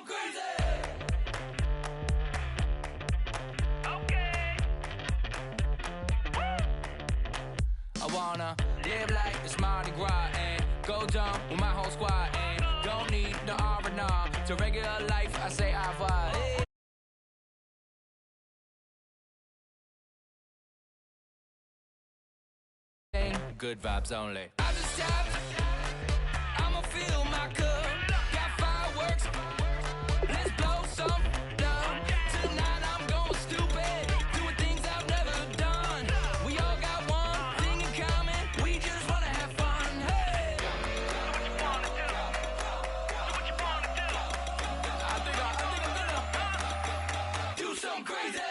I wanna live like it's Mardi Gras and go dumb with my whole squad and don't need the R&R to regular life. I say I vibe. Good vibes only. I just tapped. I'ma fill my cup. Got fireworks. Let's blow some down. Tonight I'm going stupid. Doing things I've never done. We all got one thing in common. We just wanna have fun. Hey. Do what you wanna do. Do what you wanna do. I think I'm gonna do something crazy.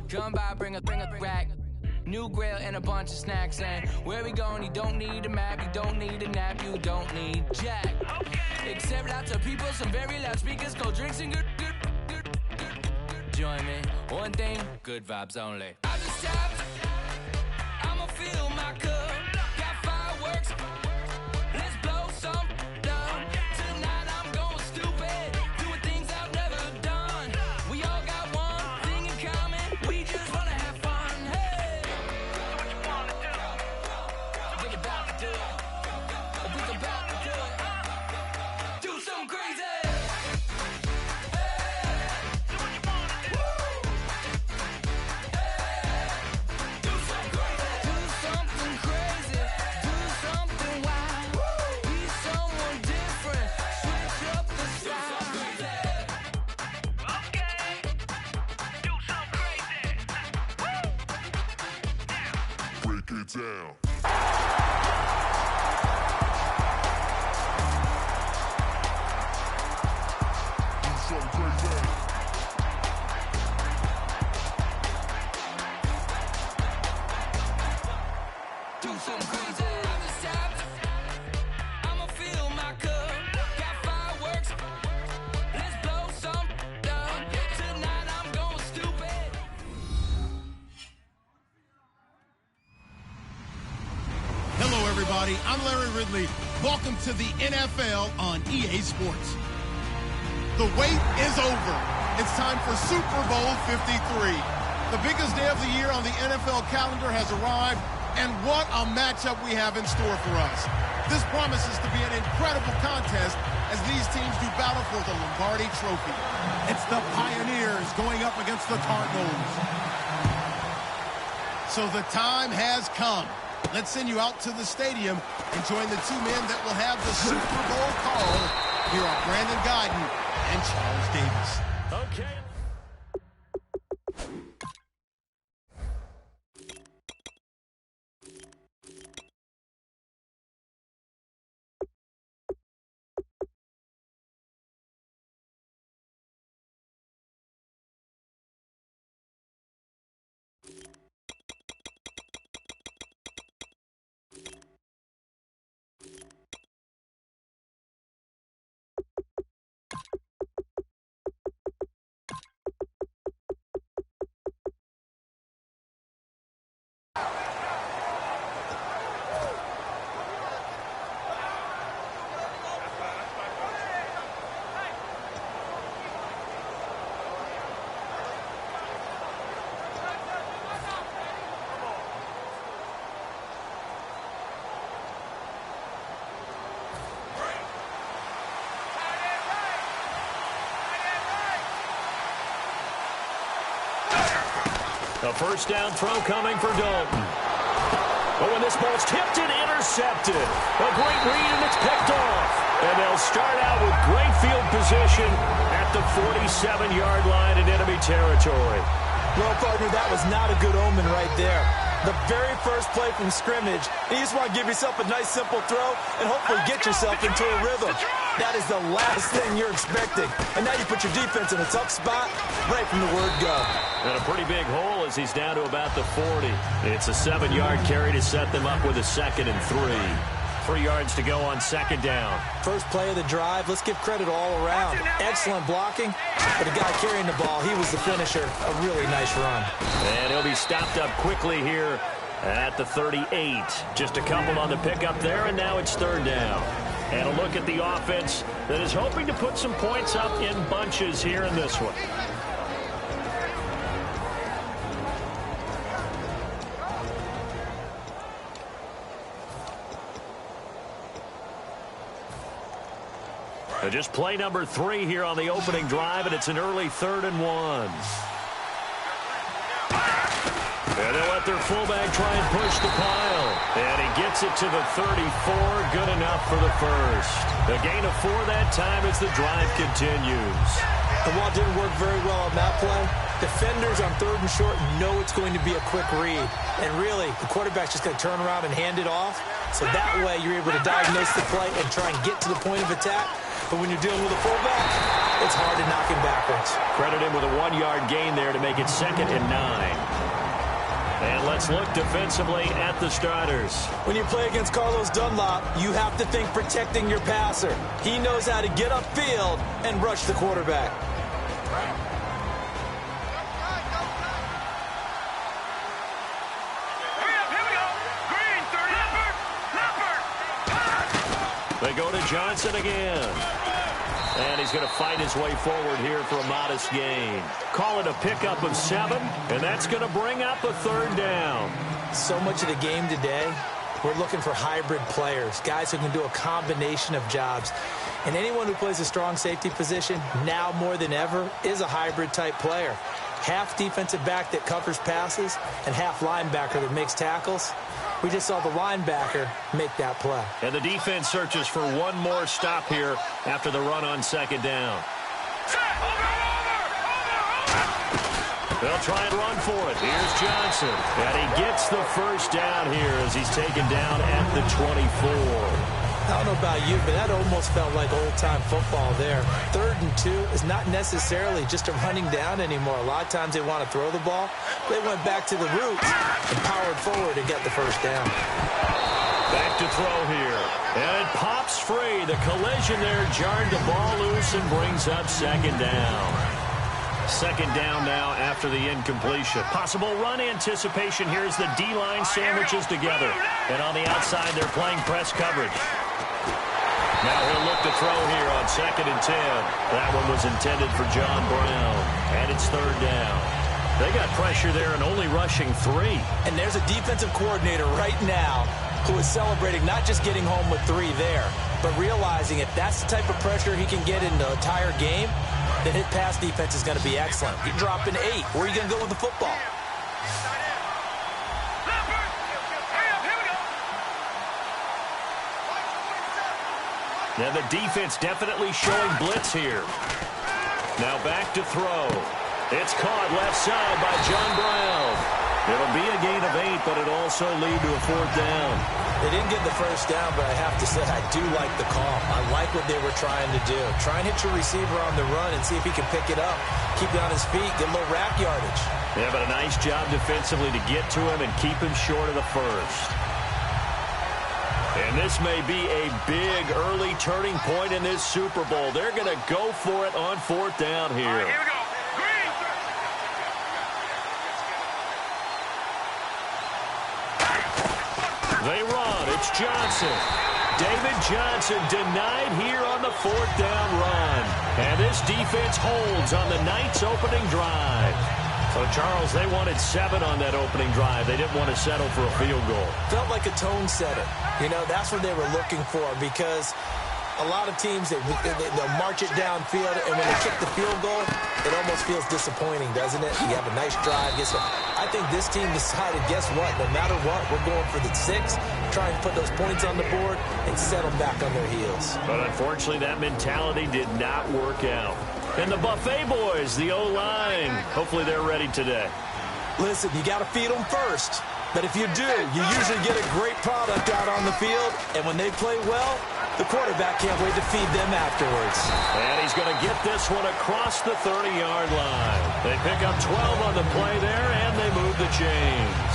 Come by, bring a rack, new grill and a bunch of snacks. And where we going, you don't need a map, you don't need a nap, you don't need jack. Except lots of people, some very loud speakers, cold drinks and good. Join me, one thing, good vibes only. I just tapped, I'ma fill my cup. Got fireworks, let's blow some down. Tonight I'm going stupid, doing things I've never done. We all got one thing in common. We just wanna have fun, hey. Do what you wanna do. Think about to do it. Think about to do it. Do something crazy. Hey. Do what you wanna do. Hey. Do something crazy. Do something crazy. Do something wild. Be someone different. Switch up the style. Okay. Do something crazy. Break it down. Do something crazy. Do something crazy. I just tapped. I'ma fill my cup. Got fireworks. Let's blow some down. Tonight I'm going stupid. Hello, everybody. I'm Larry Ridley. Welcome to the NFL on EA Sports. The wait is over. It's time for Super Bowl 53. The biggest day of the year on the NFL calendar has arrived, and what a matchup we have in store for us. This promises to be an incredible contest as these teams do battle for the Lombardi Trophy. It's the Pioneers going up against the Cardinals. So the time has come. Let's send you out to the stadium and join the two men that will have the Super Bowl call. Here are Brandon Gaudin and Charles Davis. Okay. A first down throw coming for Dalton. But when this ball's tipped and intercepted, a great read and it's picked off. And they'll start out with great field position at the 47-yard line in enemy territory. Well, partner, that was not a good omen right there. The very first play from scrimmage, you just want to give yourself a nice, simple throw and hopefully get yourself into a rhythm. That is the last thing you're expecting. And now you put your defense in a tough spot right from the word go. And a pretty big hole as he's down to about the 40. It's a 7-yard carry to set them up with a 2nd and 3. 3 yards to go on 2nd down. First play of the drive, let's give credit all around. Excellent blocking, but the guy carrying the ball, he was the finisher. A really nice run. And he'll be stopped up quickly here at the 38. Just a couple on the pickup there, and now it's 3rd down. And a look at the offense that is hoping to put some points up in bunches here in this one. Just play number 3 here on the opening drive, and it's an early 3rd and 1. And they'll let their fullback try and push the pile. And he gets it to the 34. Good enough for the first. A gain of 4 that time as the drive continues. And while it didn't work very well on that play, defenders on 3rd and short know it's going to be a quick read. And really, the quarterback's just going to turn around and hand it off. So that way you're able to diagnose the play and try and get to the point of attack. But when you're dealing with a fullback, it's hard to knock him backwards. Credit him with a 1-yard gain there to make it 2nd and 9. And let's look defensively at the starters. When you play against Carlos Dunlop, you have to think protecting your passer. He knows how to get upfield and rush the quarterback. They go to Johnson again. And he's going to fight his way forward here for a modest gain. Call it a pickup of 7, and that's going to bring up a 3rd down. So much of the game today, we're looking for hybrid players, guys who can do a combination of jobs. And anyone who plays a strong safety position, now more than ever, is a hybrid-type player. Half defensive back that covers passes and half linebacker that makes tackles. We just saw the linebacker make that play. And the defense searches for one more stop here after the run on 2nd down. They'll try and run for it. Here's Johnson. And he gets the first down here as he's taken down at the 24. I don't know about you, but that almost felt like old-time football there. 3rd and 2 is not necessarily just a running down anymore. A lot of times they want to throw the ball. They went back to the roots and powered forward and get the first down. Back to throw here. And it pops free. The collision there jarred the ball loose and brings up 2nd down. 2nd down now after the incompletion. Possible run anticipation here as the D-line sandwiches together. And on the outside, they're playing press coverage. Now he'll look to throw here on 2nd and 10. That one was intended for John Brown. And it's 3rd down. They got pressure there and only rushing 3. And there's a defensive coordinator right now who is celebrating not just getting home with 3 there, but realizing if that's the type of pressure he can get in the entire game, then his pass defense is going to be excellent. You're dropping 8. Where are you going to go with the football? And the defense definitely showing blitz here. Now back to throw. It's caught left side by John Brown. It'll be a gain of 8, but it'll also lead to a 4th down. They didn't get the first down, but I have to say I do like the call. I like what they were trying to do. Try and hit your receiver on the run and see if he can pick it up. Keep it on his feet, get a little rack yardage. Yeah, but a nice job defensively to get to him and keep him short of the first. And this may be a big early turning point in this Super Bowl. They're going to go for it on 4th down here. All right, here we go. They run. It's Johnson. David Johnson denied here on the 4th down run. And this defense holds on the Knights' opening drive. So, Charles, they wanted 7 on that opening drive. They didn't want to settle for a field goal. Felt like a tone setter. You know, that's what they were looking for because a lot of teams, they'll march it downfield, and when they kick the field goal, it almost feels disappointing, doesn't it? You have a nice drive. I think this team decided, guess what? No matter what, we're going for the 6, trying to put those points on the board and settle back on their heels. But unfortunately, that mentality did not work out. And the Buffet boys, the O-line, hopefully they're ready today. Listen, you got to feed them first. But if you do, you usually get a great product out on the field. And when they play well, the quarterback can't wait to feed them afterwards. And he's going to get this one across the 30-yard line. They pick up 12 on the play there, and they move the chains.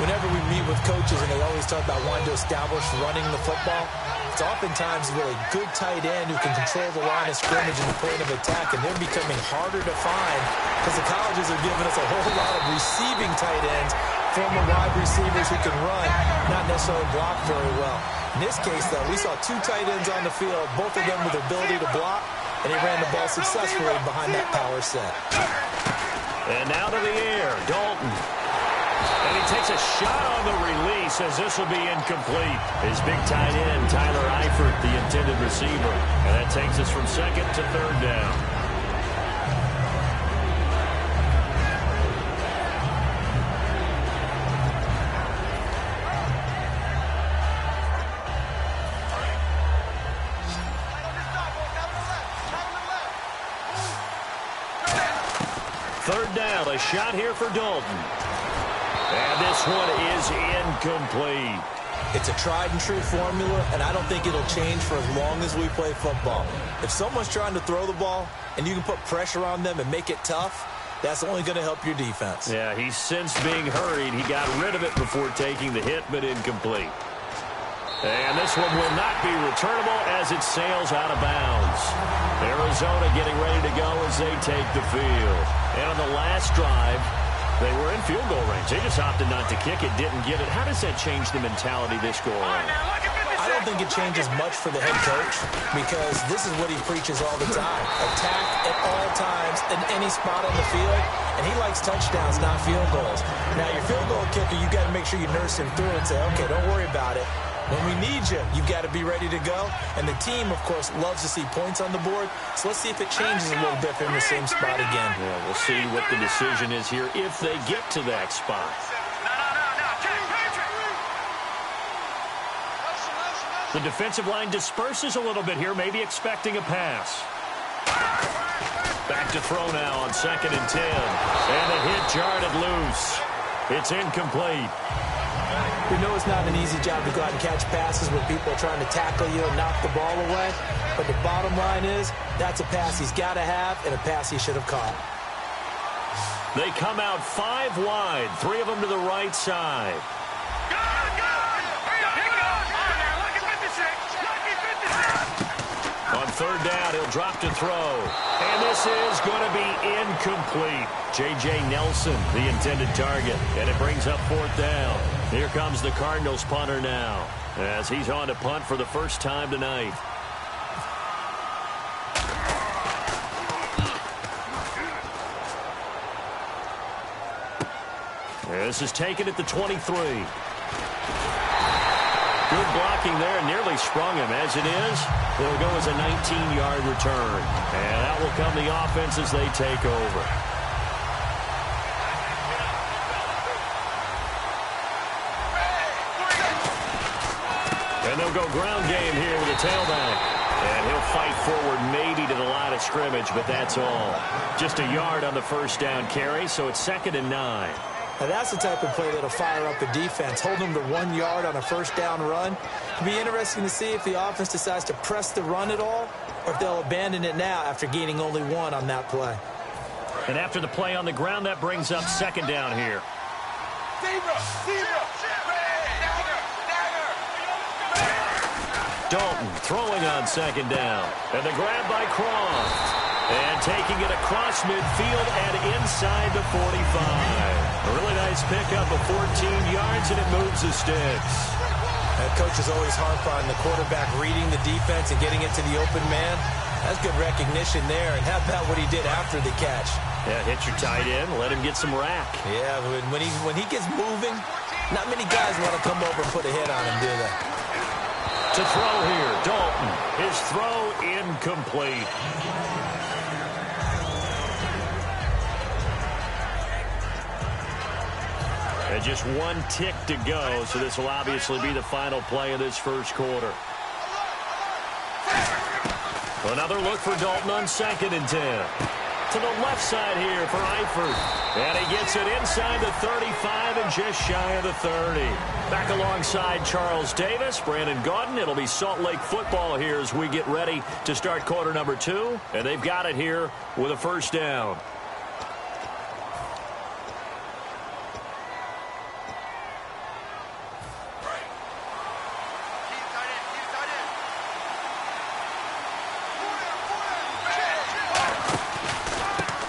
Whenever we meet with coaches and they always talk about wanting to establish running the football, it's oftentimes with a good tight end who can control the line of scrimmage and the point of attack, and they're becoming harder to find because the colleges are giving us a whole lot of receiving tight ends, former wide receivers who can run, not necessarily block very well. In this case, though, we saw 2 tight ends on the field, both of them with the ability to block, and he ran the ball successfully behind that power set. And now to the air, Dalton. And he takes a shot on the release as this will be incomplete. His big tight end, Tyler Eifert, the intended receiver. And that takes us from second to third down. Third down, a shot here for Dalton. And this one is incomplete. It's a tried-and-true formula, and I don't think it'll change for as long as we play football. If someone's trying to throw the ball and you can put pressure on them and make it tough, that's only going to help your defense. Yeah, he's since being hurried. He got rid of it before taking the hit, but incomplete. And this one will not be returnable as it sails out of bounds. Arizona getting ready to go as they take the field. And on the last drive, they were in field goal range. They just opted not to kick it, didn't get it. How does that change the mentality this go around? I don't think it changes much for the head coach because this is what he preaches all the time. Attack at all times in any spot on the field, and he likes touchdowns, not field goals. Now, your field goal kicker, you got to make sure you nurse him through and say, okay, don't worry about it. When we need you, you've got to be ready to go. And the team, of course, loves to see points on the board. So let's see if it changes a little bit from the same spot again. Yeah, we'll see what the decision is here if they get to that spot. The defensive line disperses a little bit here, maybe expecting a pass. Back to throw now on 2nd and 10. And the hit jarred it loose. It's incomplete. We know it's not an easy job to go out and catch passes when people are trying to tackle you and knock the ball away. But the bottom line is, that's a pass he's got to have and a pass he should have caught. They come out 5 wide, 3 of them to the right side. On 3rd down, he'll drop to throw. And this is going to be incomplete. J.J. Nelson, the intended target. And it brings up 4th down. Here comes the Cardinals punter now as he's on to punt for the first time tonight. This is taken at the 23. Good blocking there, nearly sprung him. As it is, it'll go as a 19-yard return. And that will come the offense as they take over. And they'll go ground game here with a tailback. And he'll fight forward maybe to the line of scrimmage, but that's all. Just a yard on the first down carry, so it's 2nd and 9. Now that's the type of play that'll fire up a defense. Hold them to 1 yard on a first down run. It'll be interesting to see if the offense decides to press the run at all or if they'll abandon it now after gaining only 1 on that play. And after the play on the ground, that brings up 2nd down here. Dalton throwing on 2nd down. And the grab by Croft. And taking it across midfield and inside the 45. A really nice pickup of 14 yards, and it moves the sticks. That coach is always harp on the quarterback reading the defense and getting it to the open man. That's good recognition there. And how about what he did after the catch? Yeah, hit your tight end, let him get some rack. Yeah, when he gets moving, not many guys want to come over and put a hit on him, do they? To throw here, Dalton. His throw incomplete. And just 1 tick to go, so this will obviously be the final play of this first quarter. Another look for Dalton on 2nd and 10. To the left side here for Eifert. And he gets it inside the 35 and just shy of the 30. Back alongside Charles Davis, Brandon Gaudin. It'll be Salt Lake football here as we get ready to start quarter number 2. And they've got it here with a first down.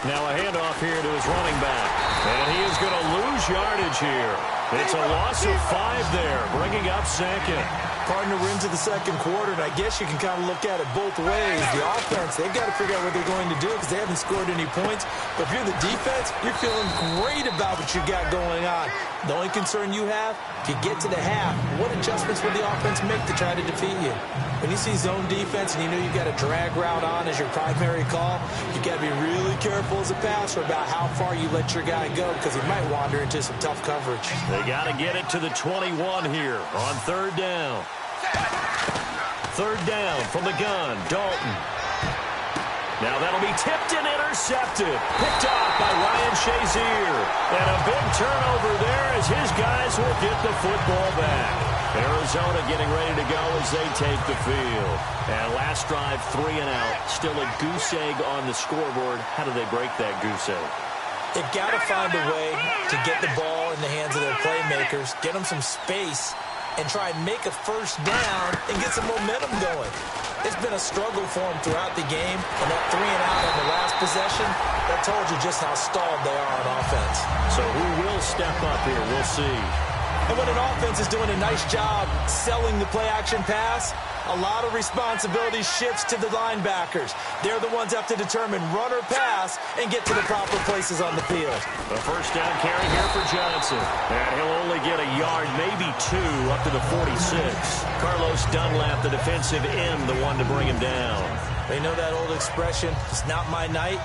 Now a handoff here to his running back. And he is going to lose yardage here. It's a loss of 5 there, bringing up second. Partner, we're into the second quarter, and I guess you can kind of look at it both ways. The offense, they've got to figure out what they're going to do because they haven't scored any points. But if you're the defense, you're feeling great about what you got going on. The only concern you have, if you get to the half, what adjustments will the offense make to try to defeat you? When you see zone defense and you know you've got a drag route on as your primary call, you got to be really careful as a passer about how far you let your guy go because he might wander into some tough coverage. They got to get it to the 21 here on third down. Third down from the gun, Dalton. Now that'll be tipped and intercepted. Picked off by Ryan Shazier. And a big turnover there as his guys will get the football back. Arizona getting ready to go as they take the field. And last drive, 3 and out. Still a goose egg on the scoreboard. How do they break that goose egg? They've got to find a way to get the ball in the hands of their playmakers, get them some space, and try and make a first down and get some momentum going. It's been a struggle for them throughout the game, and that 3 and out on the last possession, that told you just how stalled they are on offense. So who will step up here? We'll see. And when an offense is doing a nice job selling the play-action pass, a lot of responsibility shifts to the linebackers. They're the ones that have to determine run or pass and get to the proper places on the field. The first down carry here for Johnson. And he'll only get a yard, maybe 2, up to the 46. Carlos Dunlap, the defensive end, the one to bring him down. They know that old expression, it's not my night.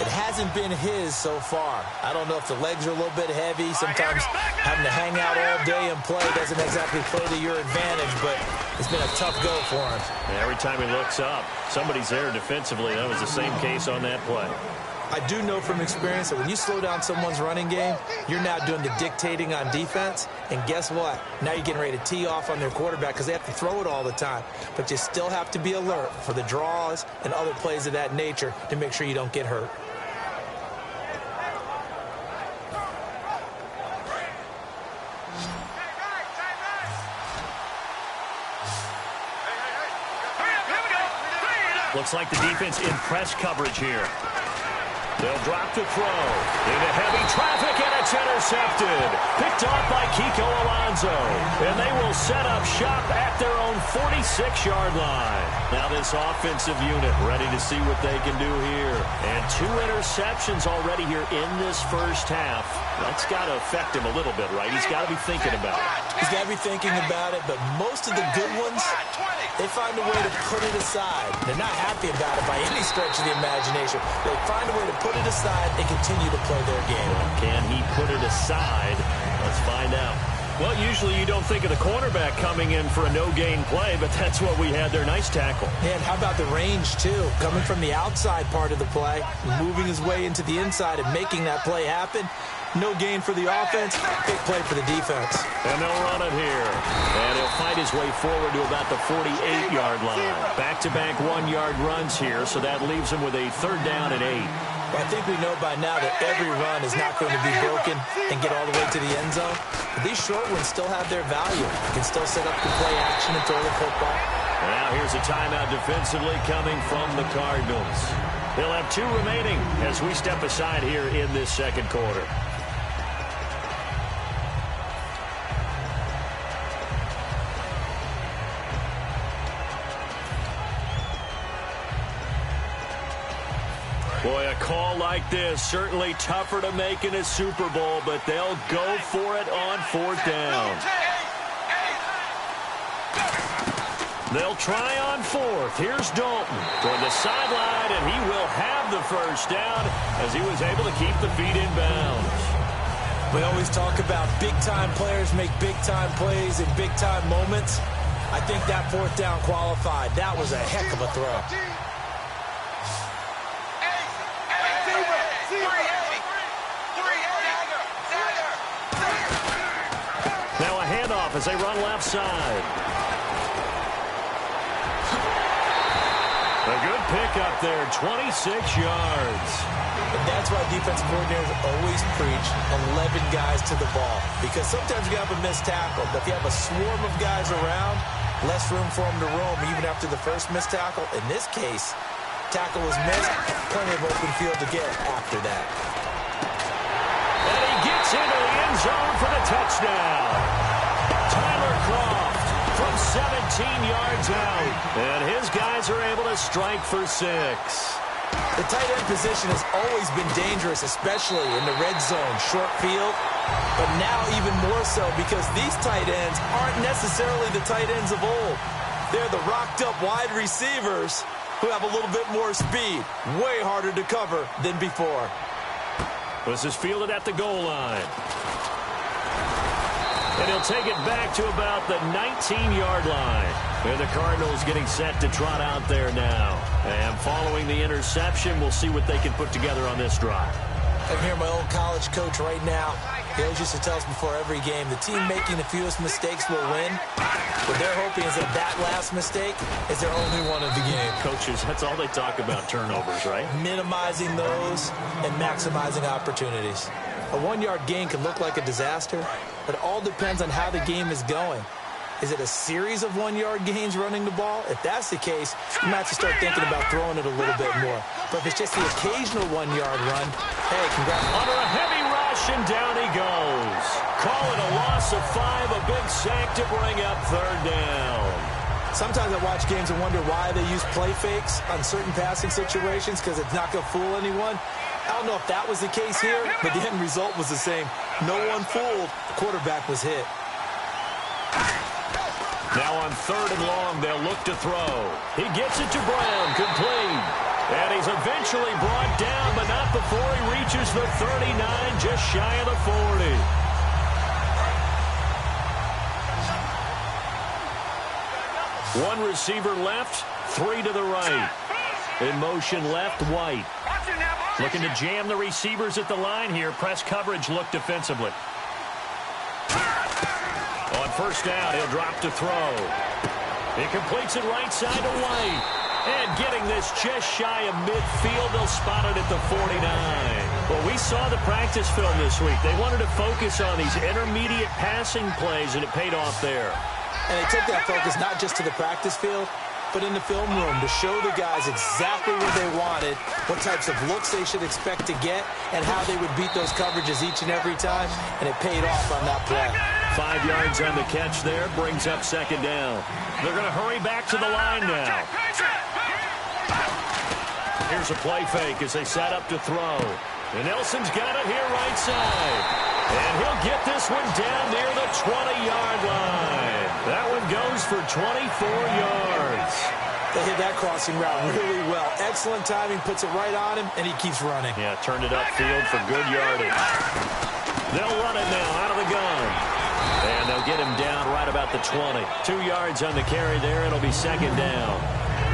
It hasn't been his so far. I don't know if the legs are a little bit heavy. Sometimes having to hang out all day and play doesn't exactly play to your advantage, but it's been a tough go for him. And every time he looks up, somebody's there defensively. That was the same case on that play. I do know from experience that when you slow down someone's running game, you're now doing the dictating on defense. And guess what? Now you're getting ready to tee off on their quarterback because they have to throw it all the time. But you still have to be alert for the draws and other plays of that nature to make sure you don't get hurt. Looks like the defense in press coverage here. They'll drop the throw. Into heavy traffic, and it's intercepted. Picked off by Kiko Alonso. And they will set up shop at their own 46-yard line. Now this offensive unit ready to see what they can do here. And 2 interceptions already here in this first half. That's got to affect him a little bit, right? He's got to be thinking about it. He's got to be thinking about it, but most of the good ones, they find a way to put it aside. They're not happy about it by any stretch of the imagination. They find a way to put it aside and continue to play their game. Can he put it aside? Let's find out. Well, usually you don't think of the cornerback coming in for a no-gain play, but that's what we had there. Nice tackle. And how about the range, too? Coming from the outside part of the play, moving his way into the inside and making that play happen. No gain for the offense, big play for the defense. And they'll run it here. And he'll fight his way forward to about the 48-yard line. Back-to-back 1-yard runs here, so that leaves him with a 3rd down and 8. Well, I think we know by now that every run is not going to be broken and get all the way to the end zone. But these short ones still have their value. You can still set up the play action and throw the football. And now here's a timeout defensively coming from the Cardinals. They'll have 2 remaining as we step aside here in this second quarter. Boy, a call like this, certainly tougher to make in a Super Bowl, but they'll go for it on 4th down. They'll try on 4th. Here's Dalton toward the sideline, and he will have the first down as he was able to keep the feet in bounds. We always talk about big-time players make big-time plays in big-time moments. I think that 4th down qualified. That was a heck of a throw. Now a handoff as they run left side. A good pickup there, 26 yards. And that's why defensive coordinators always preach 11 guys to the ball. Because sometimes you have a missed tackle, but if you have a swarm of guys around, less room for them to roam even after the first missed tackle. In this case, tackle was missed. Plenty of open field to get after that. And he gets into the end zone for the touchdown. Tyler Kroft from 17 yards out. And his guys are able to strike for 6. The tight end position has always been dangerous, especially in the red zone, short field. But now even more so because these tight ends aren't necessarily the tight ends of old. They're the rocked-up wide receivers who have a little bit more speed. Way harder to cover than before. This is fielded at the goal line. And he'll take it back to about the 19-yard line. And the Cardinals getting set to trot out there now. And following the interception, we'll see what they can put together on this drive. I'm here, my old college coach right now. He always used to tell us before every game, the team making the fewest mistakes will win. What they're hoping is that last mistake is their only one of the game. Coaches, that's all they talk about, turnovers, right? Minimizing those and maximizing opportunities. A 1-yard gain can look like a disaster, but it all depends on how the game is going. Is it a series of 1-yard gains running the ball? If that's the case, you might have to start thinking about throwing it a little bit more. But if it's just the occasional 1-yard run, hey, congrats. Under a heavy rush, and down he goes. Call it a loss of 5, a big sack to bring up 3rd down. Sometimes I watch games and wonder why they use play fakes on certain passing situations because it's not going to fool anyone. I don't know if that was the case here, but the end result was the same. No one fooled. The quarterback was hit. Now on 3rd and long, they'll look to throw. He gets it to Brown, complete. And he's eventually brought down, but not before he reaches the 39, just shy of the 40. One receiver left, 3 to the right. In motion left, White. Looking to jam the receivers at the line here. Press coverage look defensively. On 1st down, he'll drop to throw. He completes it right side to White. And getting this just shy of midfield, they'll spot it at the 49. Well, we saw the practice film this week. They wanted to focus on these intermediate passing plays, and it paid off there. And they took that focus not just to the practice field, but in the film room to show the guys exactly what they wanted, what types of looks they should expect to get, and how they would beat those coverages each and every time, and it paid off on that play. 5 yards on the catch there, brings up 2nd down. They're going to hurry back to the line now. Here's a play fake as they set up to throw. And Nelson's got it here right side. And he'll get this one down near the 20-yard line. That one goes for 24 yards. They hit that crossing route really well. Excellent timing, puts it right on him, and he keeps running. Yeah, turned it upfield for good yardage. They'll run it now out of the gun. And they'll get him down right about the 20. 2 yards on the carry there. It'll be 2nd down.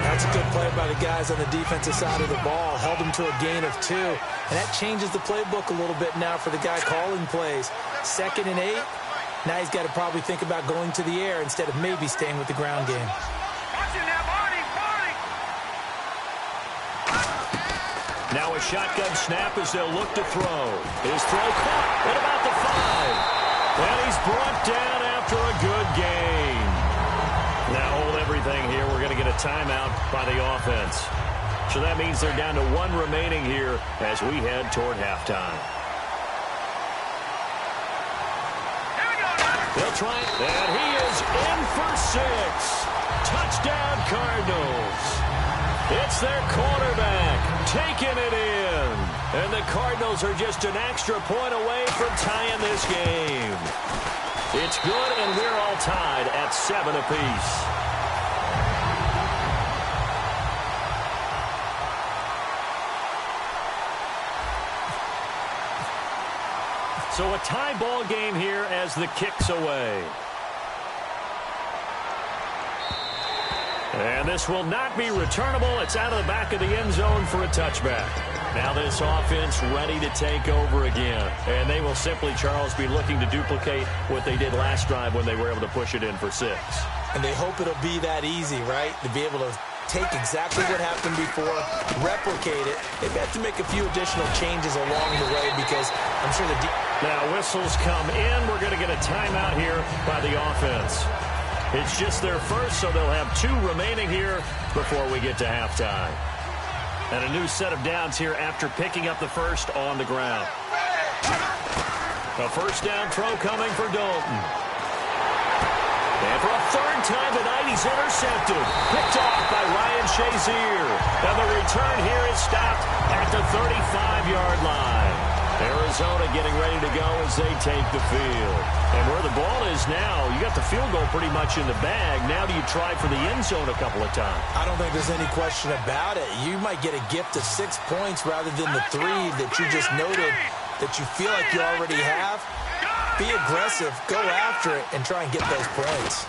That's a good play by the guys on the defensive side of the ball. Held him to a gain of 2. And that changes the playbook a little bit now for the guy calling plays. 2nd and 8. Now he's got to probably think about going to the air instead of maybe staying with the ground game. Now a shotgun snap as they'll look to throw. His throw caught at about the 5. And he's brought down after a good gain. Now hold everything here. We're going to get a timeout by the offense. So that means they're down to 1 remaining here as we head toward halftime. They'll try it. And he is in for 6. Touchdown Cardinals. It's their quarterback taking it in. And the Cardinals are just an extra point away from tying this game. It's good, and we're all tied at 7 apiece. So a tie ball game here as the kick's away. And this will not be returnable. It's out of the back of the end zone for a touchback. Now this offense ready to take over again. And they will simply, Charles, be looking to duplicate what they did last drive when they were able to push it in for 6. And they hope it'll be that easy, right? To be able to take exactly what happened before, replicate it. They have to make a few additional changes along the way because I'm sure the... Now whistles come in. We're going to get a timeout here by the offense. It's just their first, so they'll have 2 remaining here before we get to halftime. And a new set of downs here after picking up the first on the ground. A first down throw coming for Dalton. And for a third time tonight, he's intercepted. Picked off by Ryan Shazier. And the return here is stopped at the 35-yard line. Arizona getting ready to go as they take the field. And where the ball is now, you got the field goal pretty much in the bag. Now do you try for the end zone a couple of times? I don't think there's any question about it. You might get a gift of 6 points rather than the 3 that you just noted that you feel like you already have. Be aggressive, go after it, and try and get those points.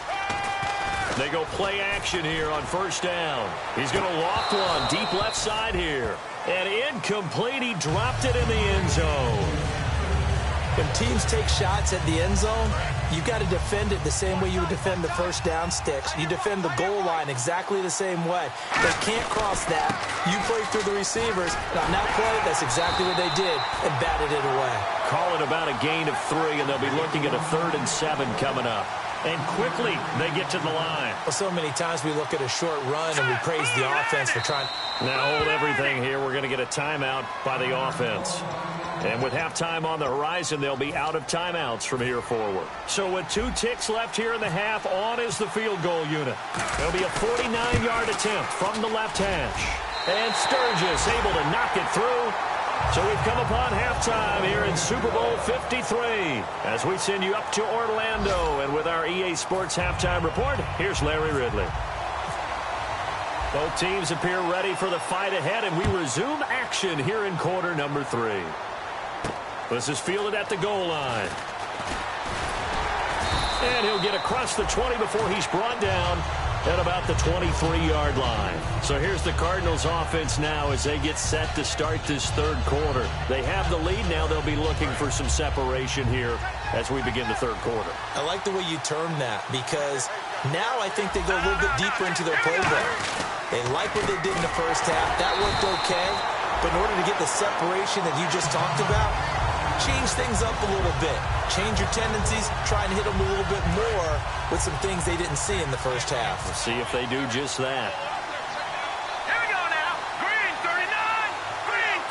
They go play action here on first down. He's going to loft one deep left side here. And incomplete. He dropped it in the end zone. When teams take shots at the end zone, you've got to defend it the same way you would defend the first down sticks. You defend the goal line exactly the same way. They can't cross that. You play through the receivers. And on that play, that's exactly what they did and batted it away. Call it about a gain of 3, and they'll be looking at a 3rd and 7 coming up. And quickly, they get to the line. Well, so many times we look at a short run and we praise the offense for trying. Now hold everything here. We're going to get a timeout by the offense. And with halftime on the horizon, they'll be out of timeouts from here forward. So with 2 ticks left here in the half, on is the field goal unit. There'll be a 49-yard attempt from the left hash. And Sturgis able to knock it through. So we've come upon halftime here in Super Bowl 53 as we send you up to Orlando. And with our EA Sports halftime report, here's Larry Ridley. Both teams appear ready for the fight ahead, and we resume action here in quarter number 3. This is fielded at the goal line. And he'll get across the 20 before he's brought down at about the 23-yard line. So here's the Cardinals offense now as they get set to start this third quarter. They have the lead now. They'll be looking for some separation here as we begin the third quarter. I like the way you term that because now I think they go a little bit deeper into their playbook. They like what they did in the first half. That worked okay. But in order to get the separation that you just talked about, change things up a little bit. Change your tendencies. Try and hit them a little bit more with some things they didn't see in the first half. We'll see if they do just that. Here we go now. Green 39. Green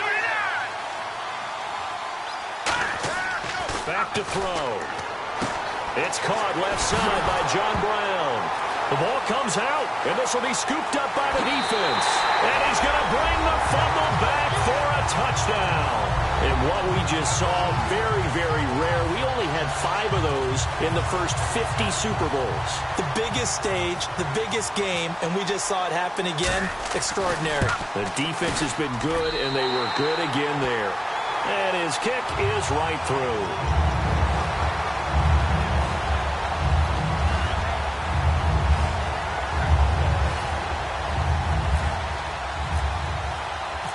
39. Back to throw. It's caught left side by John Brown. The ball comes out, and this will be scooped up by the defense. And he's going to bring the fumble back for a touchdown. And what we just saw, very, very rare. We only had 5 of those in the first 50 Super Bowls. The biggest stage, the biggest game, and we just saw it happen again. Extraordinary. The defense has been good, and they were good again there. And his kick is right through.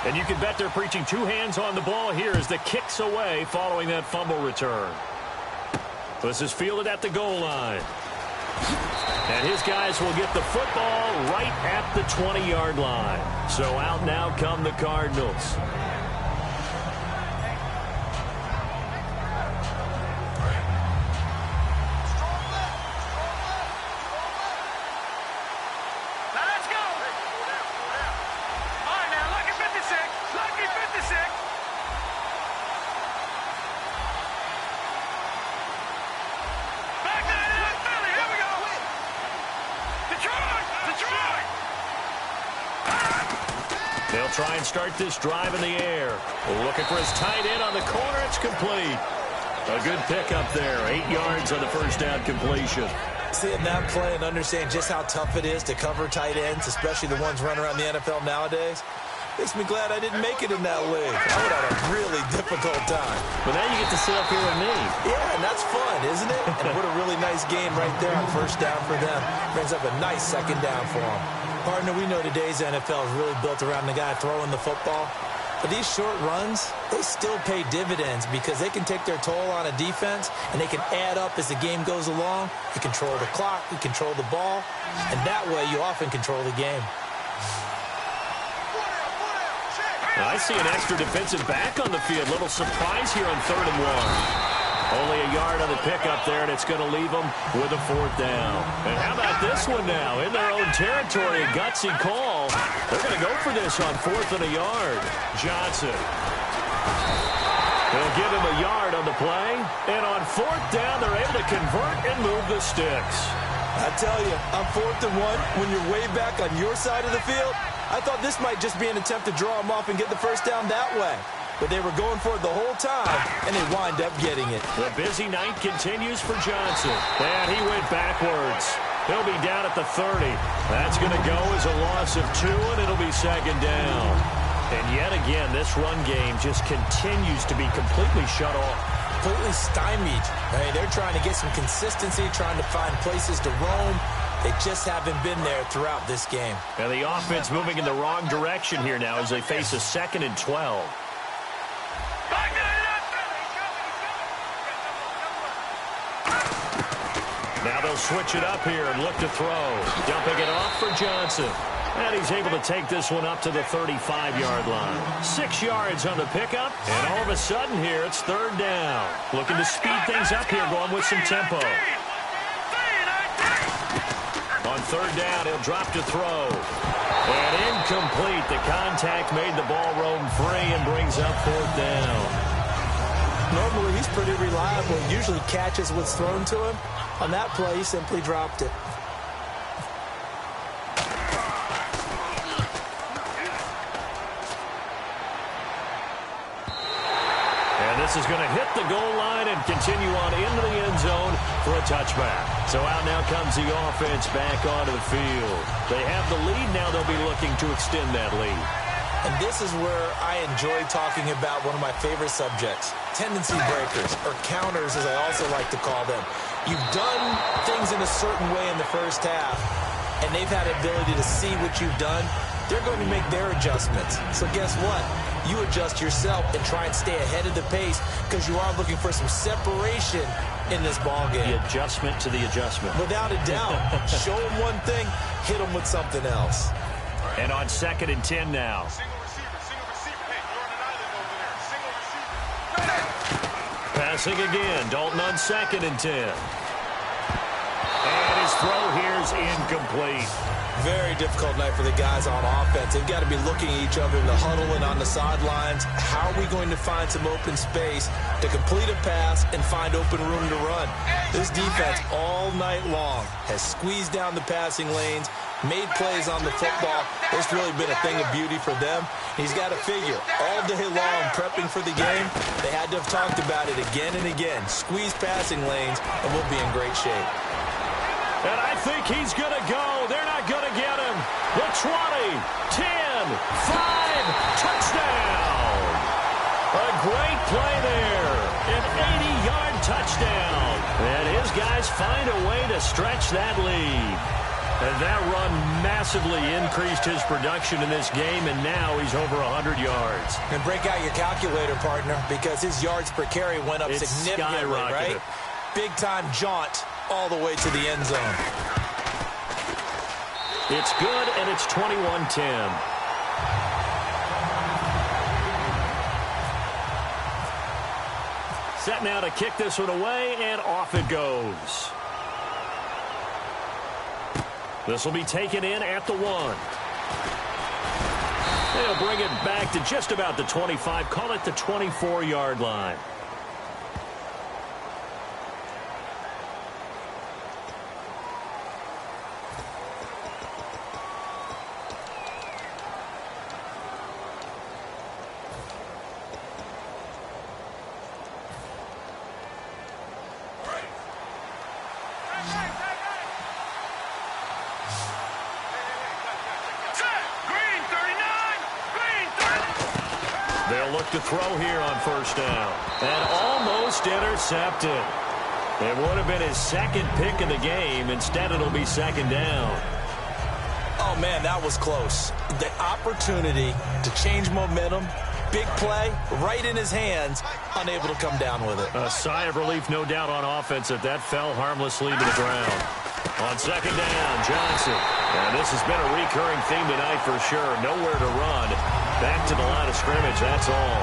And you can bet they're preaching 2 hands on the ball here as the kick's away following that fumble return. This is fielded at the goal line. And his guys will get the football right at the 20-yard line. So out now come the Cardinals. They'll try and start this drive in the air. Looking for his tight end on the corner. It's complete. A good pickup there. 8 yards on the first down completion. Seeing that play and understand just how tough it is to cover tight ends, especially the ones running around the NFL nowadays, makes me glad I didn't make it in that league. I would have had a really difficult time. But now you get to sit up here with me. Yeah, and that's fun, isn't it? And what a really nice game right there on first down for them. Brings up a nice second down for them. Partner, we know today's NFL is really built around the guy throwing the football. But these short runs, they still pay dividends because they can take their toll on a defense and they can add up as the game goes along. You control the clock, you control the ball, and that way you often control the game. I see an extra defensive back on the field. Little surprise here on 3rd and 1. Only a yard on the pickup there, and it's going to leave them with a 4th down. And how about this one now? In their own territory, a gutsy call. They're going to go for this on 4th and a yard. Johnson. They'll give him a yard on the play. And on 4th down, they're able to convert and move the sticks. I tell you, on 4th and 1, when you're way back on your side of the field, I thought this might just be an attempt to draw them off and get the first down that way. But they were going for it the whole time, and they wind up getting it. The busy night continues for Johnson. And he went backwards. He'll be down at the 30. That's going to go as a loss of 2, and it'll be 2nd down. And yet again, this run game just continues to be completely shut off. Completely stymied. Hey, they're trying to get some consistency, trying to find places to roam. They just haven't been there throughout this game. And the offense moving in the wrong direction here now as they face a 2nd and 12. Now they'll switch it up here and look to throw. Dumping it off for Johnson. And he's able to take this one up to the 35-yard line. 6 yards on the pickup. And all of a sudden here, it's 3rd down. Looking to speed things up here, going with some tempo. On 3rd down, he'll drop to throw. And incomplete. The contact made the ball roam free and brings up 4th down. Normally, he's pretty reliable. Usually catches what's thrown to him. On that play, he simply dropped it. And this is going to hit the goal line and continue on into the end zone for a touchback. So out now comes the offense back onto the field. They have the lead. Now they'll be looking to extend that lead. And this is where I enjoy talking about one of my favorite subjects, tendency breakers, or counters as I also like to call them. You've done things in a certain way in the first half, and they've had the ability to see what you've done. They're going to make their adjustments. So guess what? You adjust yourself and try and stay ahead of the pace because you are looking for some separation in this ballgame. The adjustment to the adjustment. Without a doubt. Show them one thing, hit them with something else. And on 2nd and 10 now. Passing again. Dalton on 2nd and 10. And his throw here is incomplete. Very difficult night for the guys on offense. They've got to be looking at each other in the huddle and on the sidelines. How are we going to find some open space to complete a pass and find open room to run? This defense all night long has squeezed down the passing lanes, made plays on the football. It's really been a thing of beauty for them. He's got to figure, all day long prepping for the game, they had to have talked about it again and again. Squeeze passing lanes, and we'll be in great shape. And I think he's going to go. They're not going to get him. The 20, 10, 5, touchdown. A great play there. An 80-yard touchdown. And his guys find a way to stretch that lead. And that run massively increased his production in this game, and now he's over 100 yards. And break out your calculator, partner, because his yards per carry went up significantly, right? Big-time jaunt all the way to the end zone. It's good, and it's 21-10. Set now to kick this one away, and off it goes. This will be taken in at the 1. They'll bring it back to just about the 25. Call it the 24-yard line. They'll look to throw here on 1st down. And almost intercepted. It would have been his 2nd pick of the game. Instead, it'll be 2nd down. Oh, man, that was close. The opportunity to change momentum, big play, right in his hands, unable to come down with it. A sigh of relief, no doubt, on offense if that fell harmlessly to the ground. On 2nd down, Johnson. And this has been a recurring theme tonight for sure. Nowhere to run. Back to the line of scrimmage, that's all.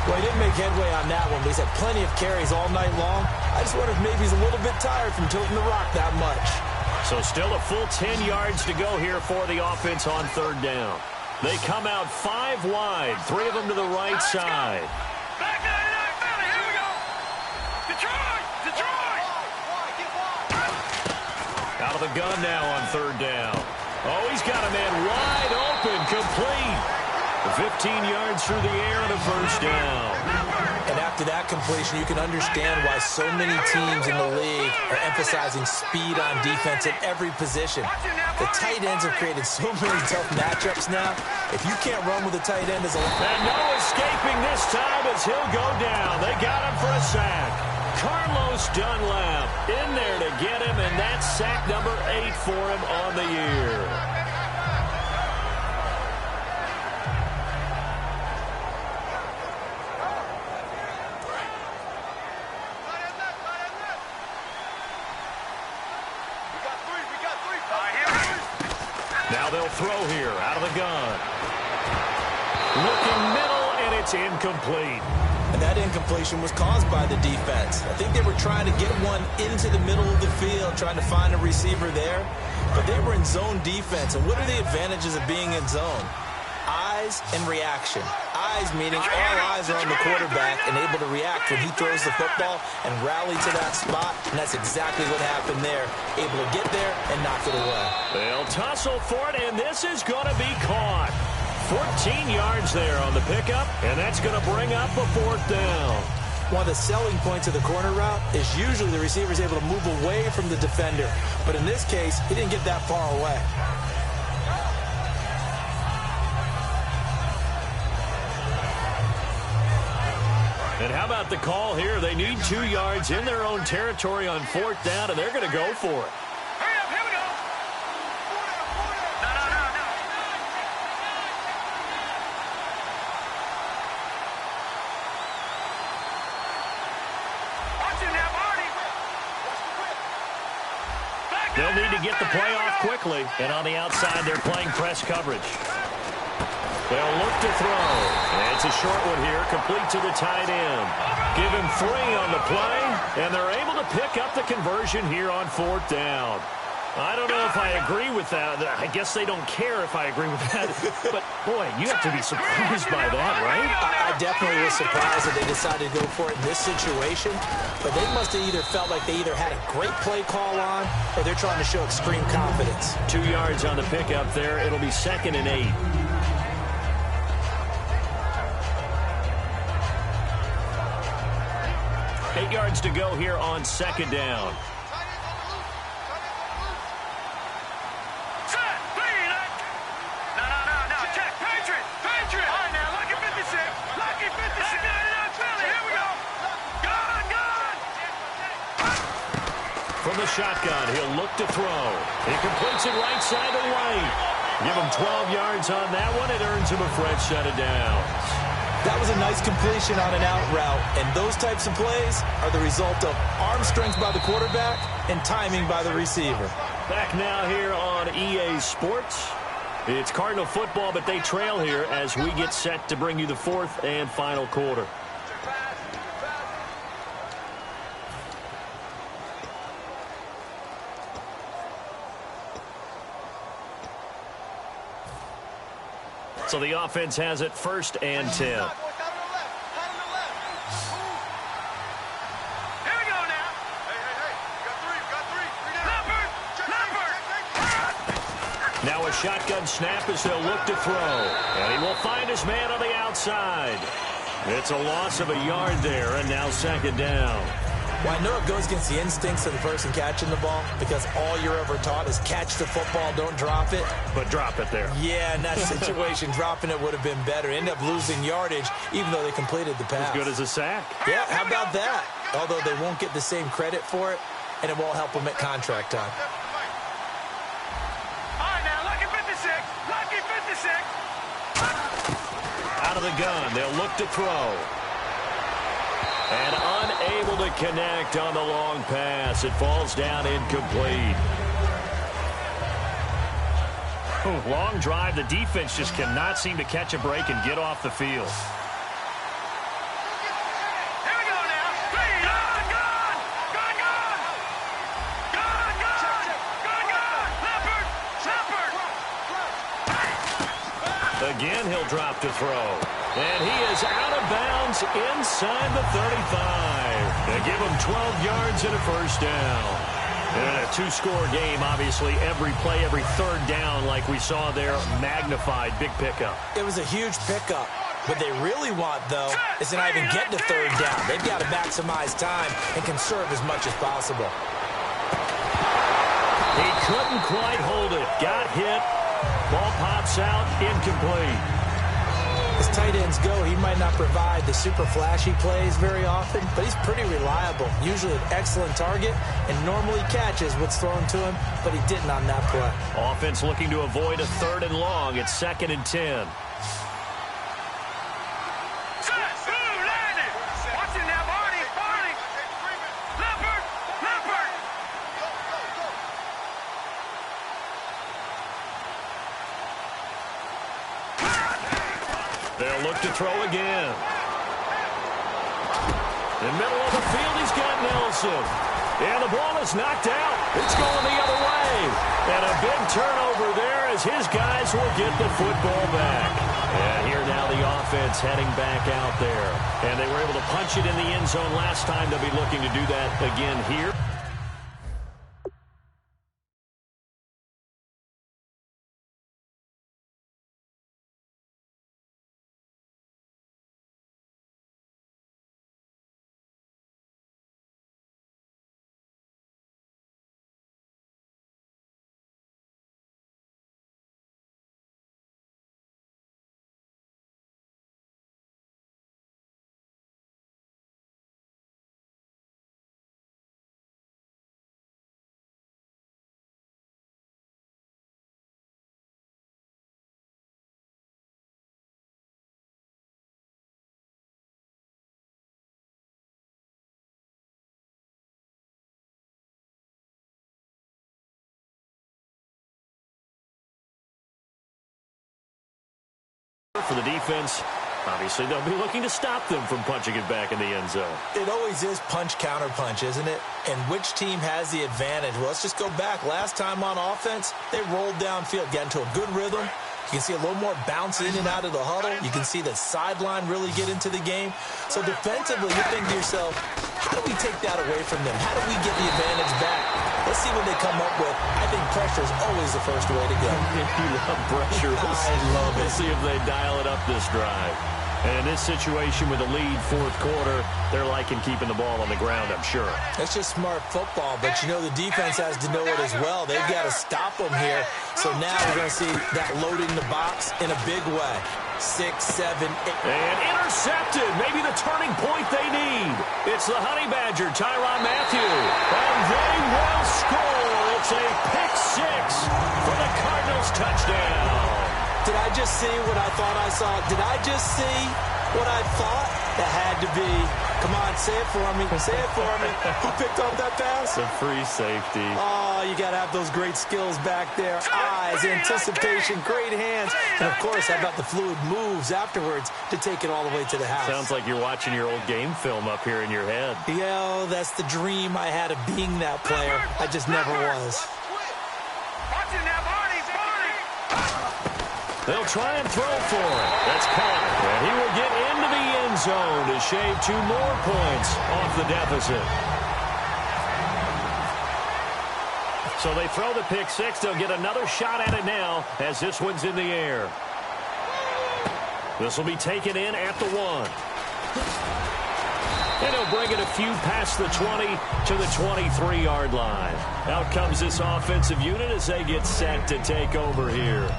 Well, he didn't make headway on that one, but he's had plenty of carries all night long. I just wonder if maybe he's a little bit tired from tilting the rock that much. So still a full 10 yards to go here for the offense on third down. They come out 5 wide, 3 of them to the right side. Back 99 Philly, here we go. Detroit! Detroit! Out of the gun now on third down. Oh, he's got a man wide open, complete. 15 yards through the air on a first down. And after that completion, you can understand why so many teams in the league are emphasizing speed on defense at every position. The tight ends have created so many tough matchups now. If you can't run with a tight end as a... And no escaping this time as he'll go down. They got him for a sack. Carlos Dunlap in there to get him, and that's sack number 8 for him on the year. Now they'll throw here out of the gun. Looking middle, and it's incomplete. And that incompletion was caused by the defense. I think they were trying to get one into the middle of the field, trying to find a receiver there. But they were in zone defense. And what are the advantages of being in zone? Eyes and reaction. Eyes meaning all eyes are on the quarterback and able to react when he throws the football and rally to that spot. And that's exactly what happened there. Able to get there and knock it away. They'll tussle for it, and this is going to be caught. 14 yards there on the pickup, and that's going to bring up a fourth down. One of the selling points of the corner route is usually the receiver is able to move away from the defender. But in this case, he didn't get that far away. And how about the call here? They need 2 yards in their own territory on fourth down, and they're going to go for it. Hurry up, here we go. No. Watch it now, Marty. They'll need to get the play off quickly. And on the outside, they're playing press coverage. They'll look to throw. And it's a short one here, complete to the tight end. Give him 3 on the play, and they're able to pick up the conversion here on fourth down. I don't know if I agree with that. I guess they don't care if I agree with that. But, boy, you have to be surprised by that, right? I definitely was surprised that they decided to go for it in this situation. But they must have either felt like they either had a great play call on or they're trying to show extreme confidence. 2 yards on the pickup there. It'll be 2nd and 8. Eight yards to go here on second down. Set, clean it. No. Check. Patriot. All right, now, lucky 56. Lucky 56. Philly, here we go. Gun. From the shotgun, he'll look to throw. He completes it right side to White. Give him 12 yards on that one. It earns him a fresh set of downs. That was a nice completion on an out route, and those types of plays are the result of arm strength by the quarterback and timing by the receiver. Back now here on EA Sports. It's Cardinal football, but they trail here as we get set to bring you the fourth and final quarter. So the offense has it 1st and 10. Here we go now. Hey. Got three. Leopard. Now a shotgun snap as they'll look to throw. And he will find his man on the outside. It's a loss of a yard there, and now 2nd down. Well, I know it goes against the instincts of the person catching the ball because all you're ever taught is catch the football, don't drop it. But drop it there. Yeah, in that situation, dropping it would have been better. End up losing yardage, even though they completed the pass. As good as a sack. Yeah, how about that? Although they won't get the same credit for it, and it won't help them at contract time. All right, now, lucky 56. Lucky 56. Out of the gun, they'll look to throw. And unable to connect on the long pass. It falls down incomplete. Long drive. The defense just cannot seem to catch a break and get off the field. Again, he'll drop to throw. And he is out of bounds inside the 35. They give him 12 yards and a first down. And in a two-score game, obviously, every play, every third down, like we saw there, magnified, big pickup. It was a huge pickup. What they really want, though, is to not even get to third down. They've got to maximize time and conserve as much as possible. He couldn't quite hold it. Got hit. Ball pops out, incomplete. As tight ends go, he might not provide the super flashy plays very often, but he's pretty reliable. Usually an excellent target and normally catches what's thrown to him, but he didn't on that play. Offense looking to avoid a 3rd and long. It's 2nd and 10. They'll look to throw again. In the middle of the field, he's got Nelson. And the ball is knocked out. It's going the other way. And a big turnover there as his guys will get the football back. And here now the offense heading back out there. And they were able to punch it in the end zone last time. They'll be looking to do that again here. For the defense, obviously they'll be looking to stop them from punching it back in the end zone. It always is punch-counter-punch, isn't it? And which team has the advantage? Well, let's just go back. Last time on offense, they rolled downfield, got into a good rhythm. You can see a little more bounce in and out of the huddle. You can see the sideline really get into the game. So defensively, you think to yourself, how do we take that away from them? How do we get the advantage back? Let's see what they come up with. I think pressure is always the first way to go. You love pressure. I love it. We'll see if they dial it up this drive. And in this situation with the lead, 4th quarter, they're liking keeping the ball on the ground, I'm sure. That's just smart football, but you know the defense has to know it as well. They've got to stop them here. So now we're going to see that loading the box in a big way. 6, 7, 8. And intercepted. Maybe the turning point they need. It's the Honey Badger, Tyrann Mathieu. And they will score. It's a pick 6 for the Cardinals touchdown. Did I just see what I thought I saw? Did I just see what I thought? That had to be. Come on, say it for me. Say it for me. Who picked up that pass? It's a free safety. Oh, you got to have those great skills back there. Eyes, anticipation, great hands. And, of course, how about the fluid moves afterwards to take it all the way to the house? Sounds like you're watching your old game film up here in your head. Yo, that's the dream I had of being that player. I just never was. They'll try and throw for it. That's caught. And he will get into the end zone to shave 2 more points off the deficit. So they throw the pick 6. They'll get another shot at it now as this one's in the air. This will be taken in at the 1. And he'll bring it a few past the 20 to the 23-yard line. Out comes this offensive unit as they get set to take over here.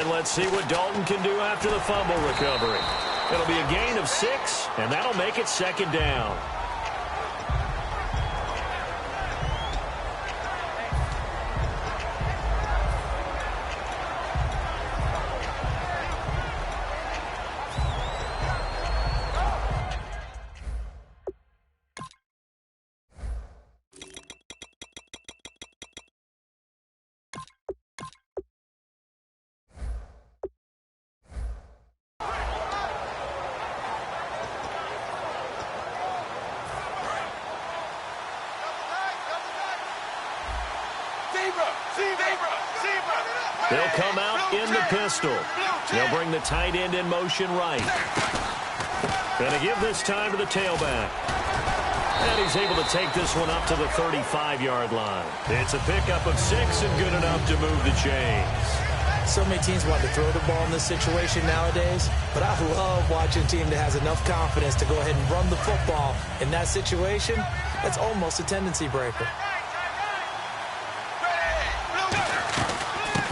Let's see what Dalton can do after the fumble recovery. It'll be a gain of 6, and that'll make it 2nd down. They'll come out in the pistol. They'll bring the tight end in motion right. Going to give this time to the tailback. And he's able to take this one up to the 35-yard line. It's a pickup of 6 and good enough to move the chains. So many teams want to throw the ball in this situation nowadays, but I love watching a team that has enough confidence to go ahead and run the football. In that situation, that's almost a tendency breaker.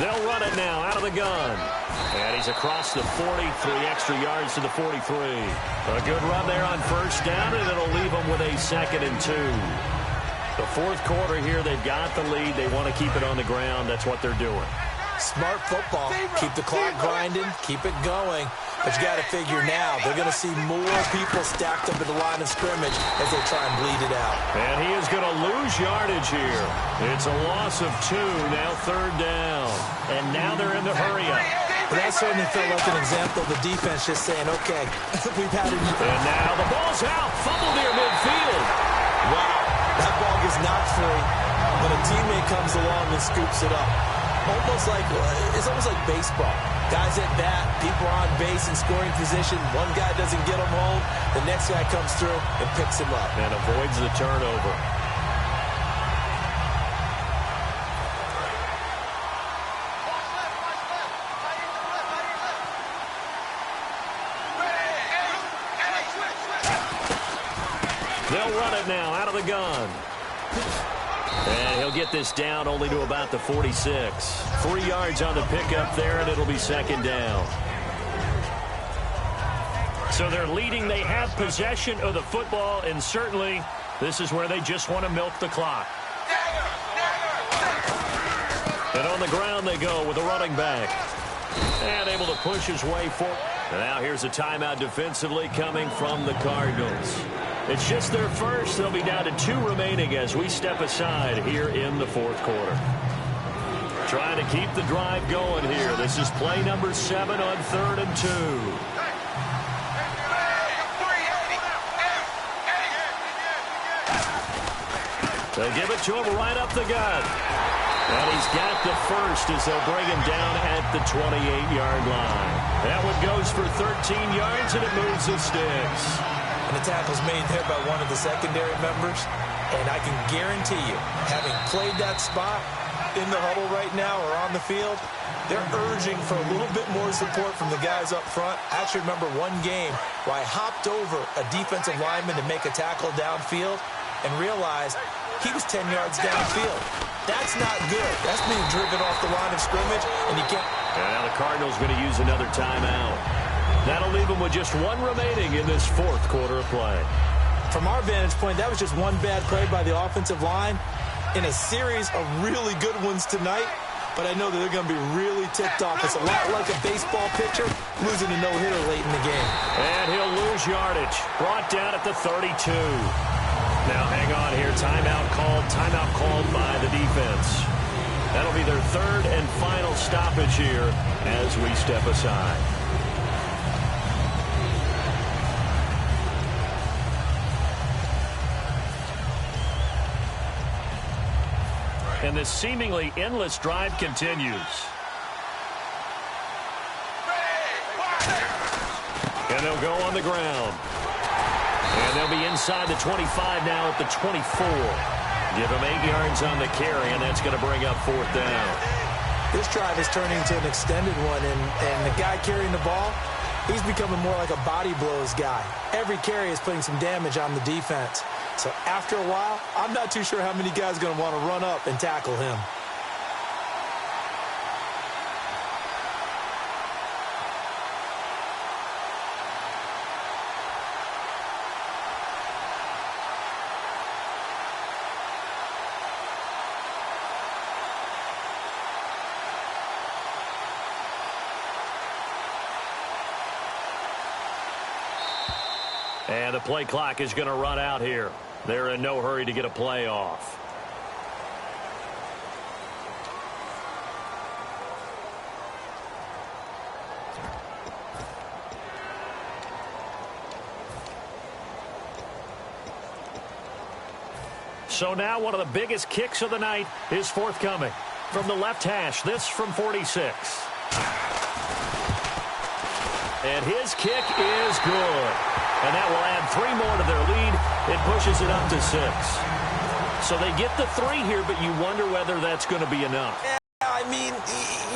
They'll run it now out of the gun. And he's across the 40, 3 extra yards to the 43. A good run there on first down, and it'll leave them with a 2nd and 2. The fourth quarter here, they've got the lead. They want to keep it on the ground. That's what they're doing. Smart football. Keep the clock grinding. Keep it going. But you got to figure now, they're going to see more people stacked up at the line of scrimmage as they try and bleed it out. And he is going to lose yardage here. It's a loss of 2, now 3rd down. And now they're in the hurry-up. Well, that certainly felt like an example of the defense just saying, okay, we've had it. And now the ball's out. Fumble near midfield. Wow, that ball is not free, but a teammate comes along and scoops it up. It's almost like baseball. Guys at bat, people are on base in scoring position. One guy doesn't get him home. The next guy comes through and picks him up. And avoids the turnover. They'll run it now out of the gun. And he'll get this down only to about the 46. 3 yards on the pickup there, and it'll be 2nd down. So they're leading. They have possession of the football, and certainly this is where they just want to milk the clock. And on the ground they go with a running back. And able to push his way forward. And now here's a timeout defensively coming from the Cardinals. It's just their first. They'll be down to 2 remaining as we step aside here in the fourth quarter. Trying to keep the drive going here. This is play number 7 on 3rd and 2. They'll give it to him right up the gut. And he's got the first as they'll bring him down at the 28-yard line. That one goes for 13 yards, and it moves the sticks. And the tackle's made there by one of the secondary members. And I can guarantee you, having played that spot in the huddle right now or on the field, they're urging for a little bit more support from the guys up front. I actually remember one game where I hopped over a defensive lineman to make a tackle downfield and realized he was 10 yards downfield. That's not good. That's being driven off the line of scrimmage, and you can't. And now the Cardinals going to use another timeout. That'll leave them with just 1 remaining in this fourth quarter of play. From our vantage point, that was just one bad play by the offensive line in a series of really good ones tonight. But I know that they're going to be really ticked off. It's a lot like a baseball pitcher losing a no-hitter late in the game. And he'll lose yardage. Brought down at the 32. Now hang on here. Timeout called by the defense. That'll be their 3rd and final stoppage here as we step aside. And this seemingly endless drive continues. And they'll go on the ground. And they'll be inside the 25 now at the 24. Give them 8 yards on the carry, and that's going to bring up 4th down. This drive is turning into an extended one, and the guy carrying the ball, he's becoming more like a body blows guy. Every carry is putting some damage on the defense. So after a while, I'm not too sure how many guys are going to want to run up and tackle him. And the play clock is going to run out here. They're in no hurry to get a play off. So now one of the biggest kicks of the night is forthcoming. from the left hash. This from 46. And his kick is good. And that will add 3 more to their lead. It pushes it up to 6. So they get the 3 here, but you wonder whether that's going to be enough. I mean,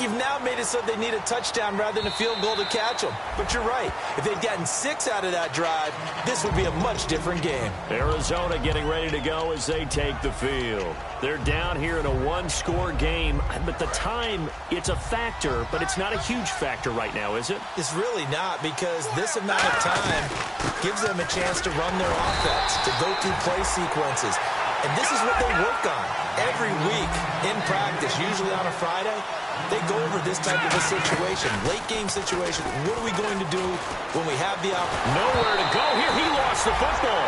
you've now made it so they need a touchdown rather than a field goal to catch them. But you're right. If they'd gotten 6 out of that drive, this would be a much different game. Arizona getting ready to go as they take the field. They're down here in a 1-score game, but the time, it's a factor, but it's not a huge factor right now, is it? It's really not, because this amount of time gives them a chance to run their offense, to go through play sequences. And this is what they work on every week in practice, usually on a Friday. They go over this type of a situation, late-game situation. What are we going to do when we have the opportunity? Nowhere to go here. He lost the football.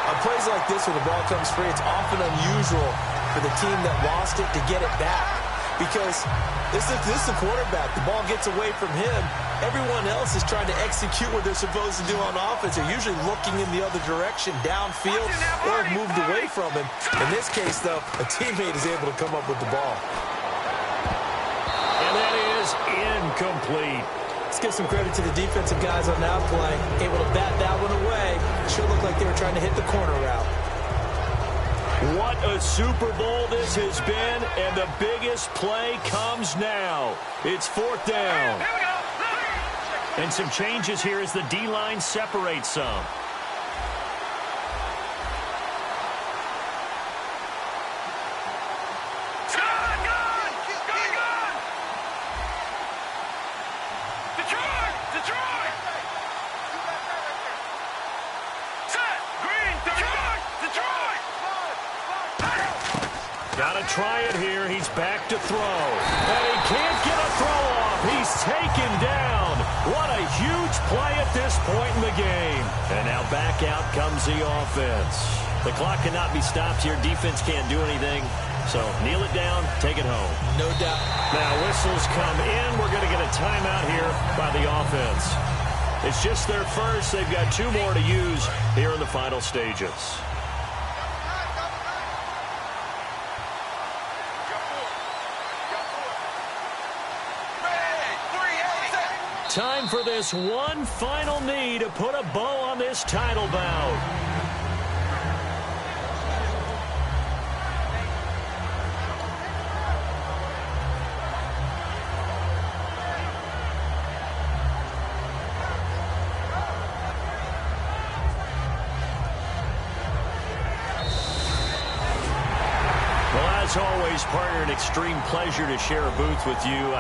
On plays like this, when the ball comes free, it's often unusual for the team that lost it to get it back. Because this is the quarterback. The ball gets away from him. Everyone else is trying to execute what they're supposed to do on offense. They're usually looking in the other direction, downfield, or have moved away from him. In this case, though, a teammate is able to come up with the ball. And that is incomplete. Let's give some credit to the defensive guys on that play. Able to bat that one away. Sure looked like they were trying to hit the corner route. What a Super Bowl this has been, and the biggest play comes now. It's 4th down. And some changes here as the D-line separates some. Got to try it here. He's back to throw. And he can't get a throw off. He's taken down. What a huge play at this point in the game. And now back out comes the offense. The clock cannot be stopped here. Defense can't do anything. So kneel it down, take it home. No doubt. Now whistles come in. We're going to get a timeout here by the offense. It's just their first. They've got 2 more to use here in the final stages. Time for this one final knee to put a bow on this title bout. Well, as always, partner, an extreme pleasure to share a booth with you.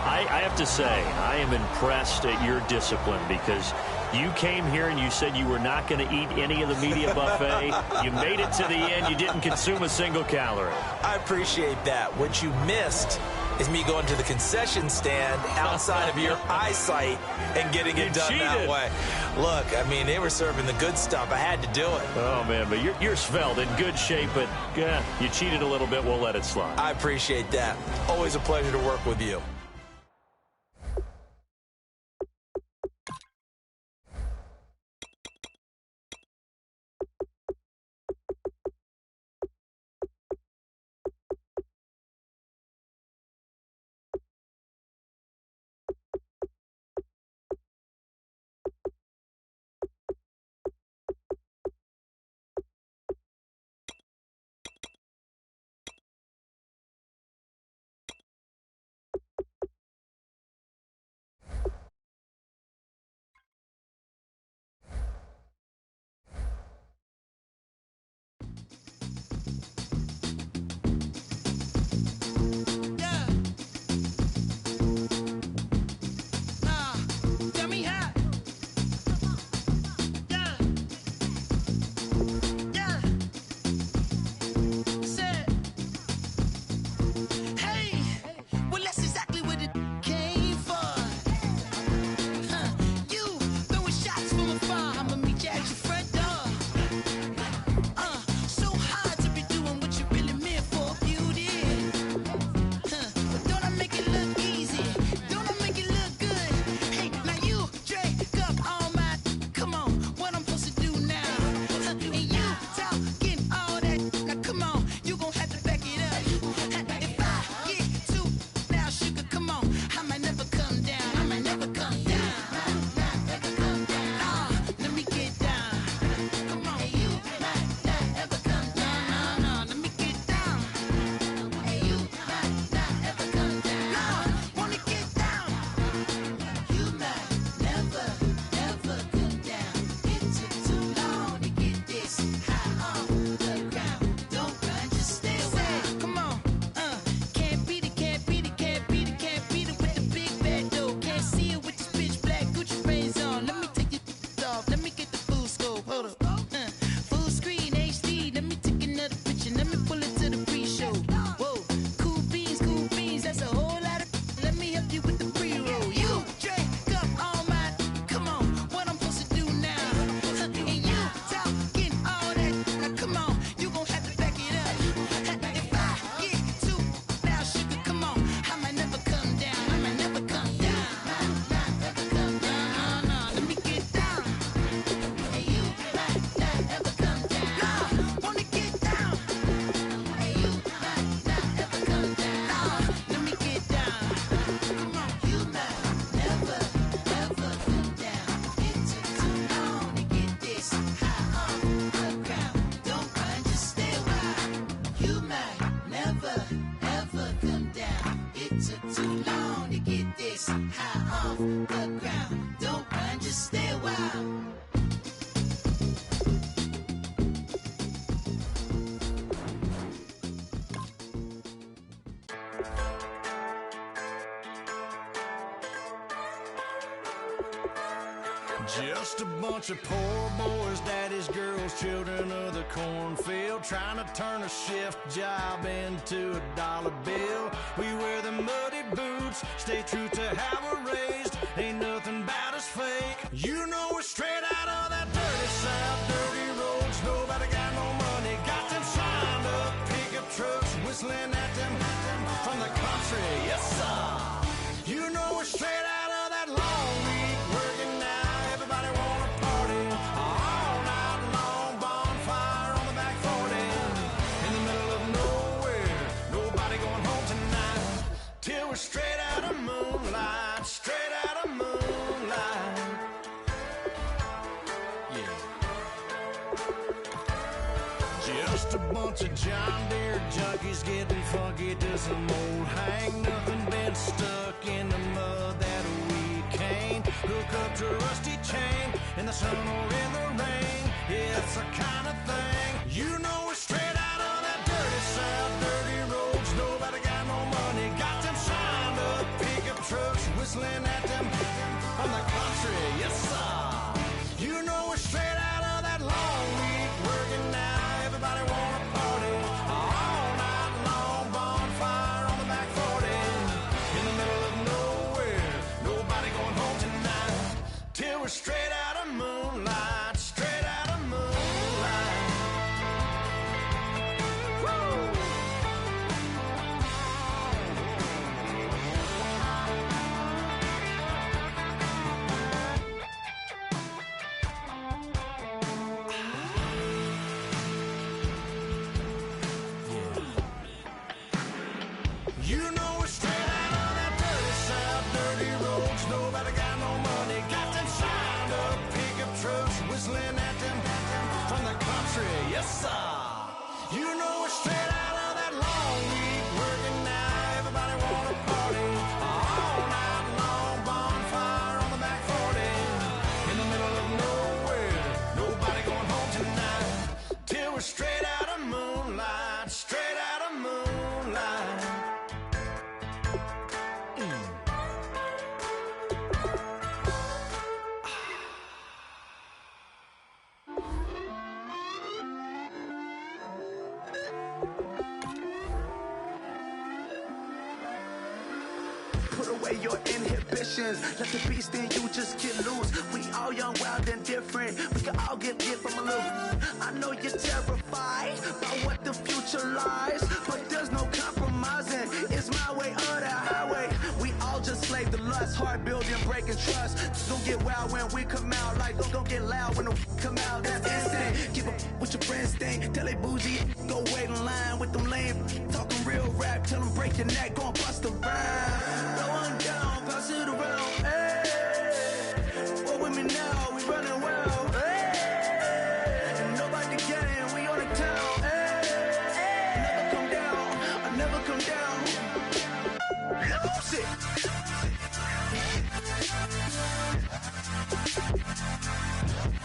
I have to say, I am impressed at your discipline, because you came here and you said you were not going to eat any of the media buffet. You made it to the end. You didn't consume a single calorie. I appreciate that. What you missed is me going to the concession stand outside of your eyesight and getting it done that way. Look, I mean, they were serving the good stuff. I had to do it. Oh, man, but you're svelte, in good shape, but you cheated a little bit. We'll let it slide. I appreciate that. Always a pleasure to work with you. Just a bunch of poor boys, daddies, girls, children of the cornfield, trying to turn a shift job into a dollar bill. We wear the muddy boots, stay true to how we're raised. Ain't nothing about us fake. You know we're straight out of that dirty South, dirty roads. Nobody got no money, got them signed up pickup trucks, whistling at them from the country. Yes, sir. You know we're straight out of that long week working now. Everybody wanna party all night long, bonfire on the back 40, in the middle of nowhere, nobody going home tonight, till we're straight out of moonlight, straight out of moonlight. Yeah. Just a bunch of John Deere junkies getting funky to some old hang, nothing been stuck in the mud that we can't hook up to a rusty chain in the sun or in the rain. Yeah, it's the kind of thing. You know we're straight out of that dirty South, dirty roads. Nobody got no money, got them signed up pickup trucks, whistling at them from the country. Yes, sir. You know we're straight out of that long week working now. Everybody wanna party all night long, bonfire on the back 40, in the middle of nowhere, nobody going home tonight, till we're straight out of moonlight, straight out of moonlight. Woo! You know we're straight out of that dirty South, dirty roads. Nobody got no money, got them signed up pickup trucks, whistling at them from the country. Yes, sir. You know we're straight out of that long week working now. Everybody wanna party all night long, bonfire on the back 40, in the middle of nowhere, nobody going home tonight, till we're straight out of moonlight, straight out of moonlight. Put away your inhibitions, let the beast in you just get loose. We all young, wild, and different. We can all get lit from a little. I know you're terrified by what the future lies, but there's no compromising. It's my way or the highway. We all just slave the lust, heart building, breaking trust. Don't get wild when we come out, like don't get loud when the come out. That's instant. Keep up with your friends thing. Tell they bougie, go wait in line with them lame. Talking real rap, tell them break your neck, go and bust a rhyme. Going down, pass it around. Hey, what with me now? We running wild. Hey, and nobody getting, we on the town. Hey, never come down, I never come down. Lose it.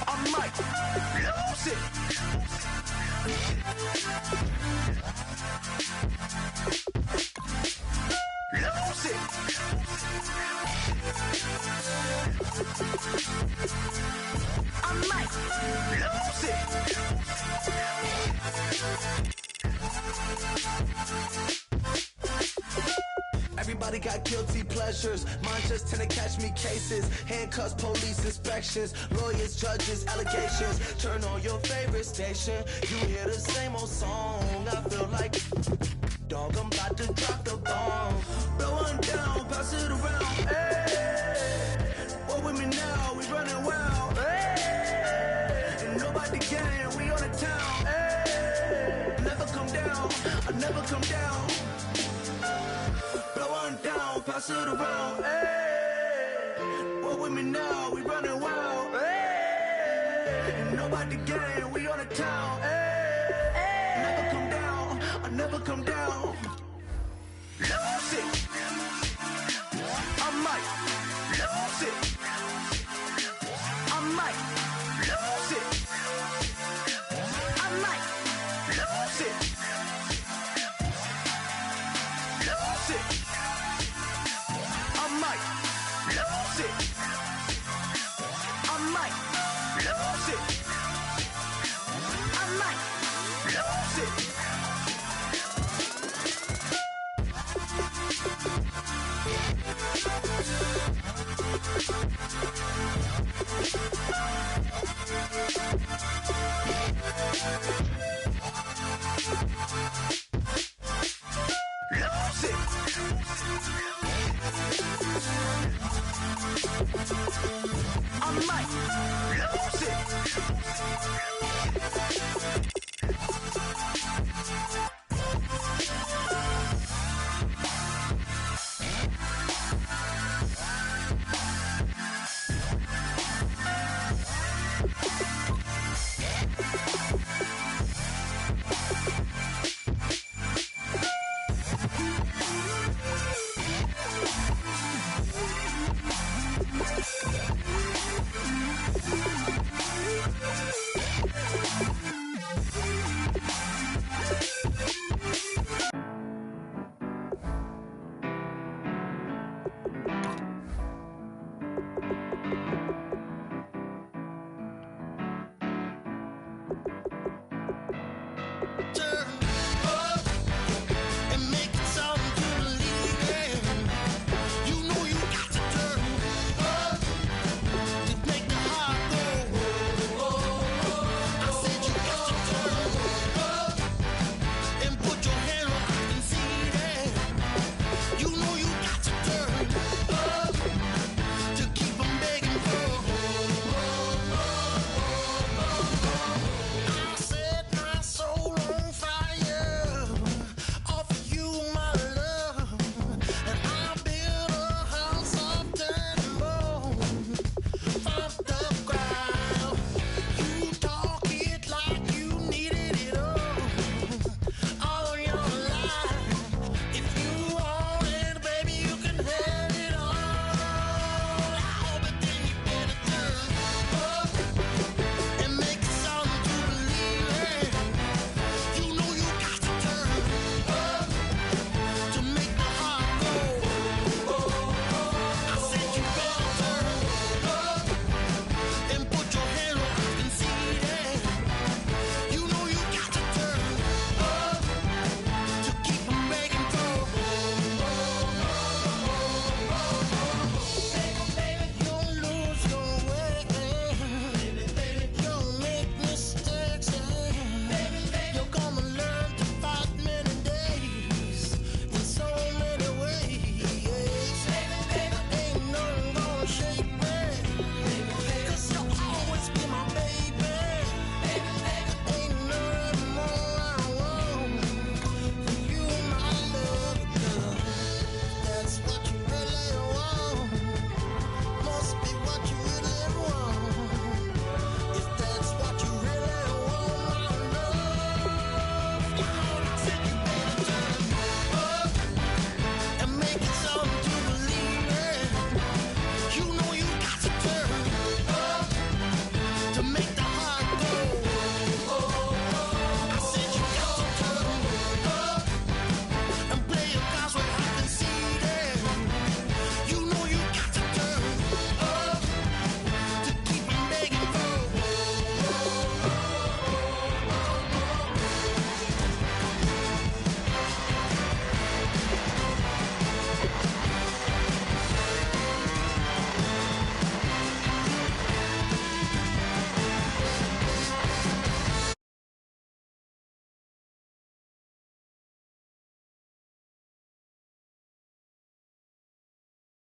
I might lose it. Lose it. I might lose it. Everybody got guilty pleasures. Mine just tend to catch me cases. Handcuffs, police inspections, lawyers, judges, allegations. Turn on your favorite station. You hear the same old song. I feel like, dog, I'm about to drop the bomb. Blow one down, pass it around. Hey, what with me now? We running wild. Hey, and nobody getting, we on the town. Hey, never come down, I never come down. Blow one down, pass it around. Hey, what with me now? We running wild. Hey, and nobody getting, we on the town. Hey, never come down, I never come down. Lose it. I might lose it. I might lose it. I might lose it. Lose it. I might lose it.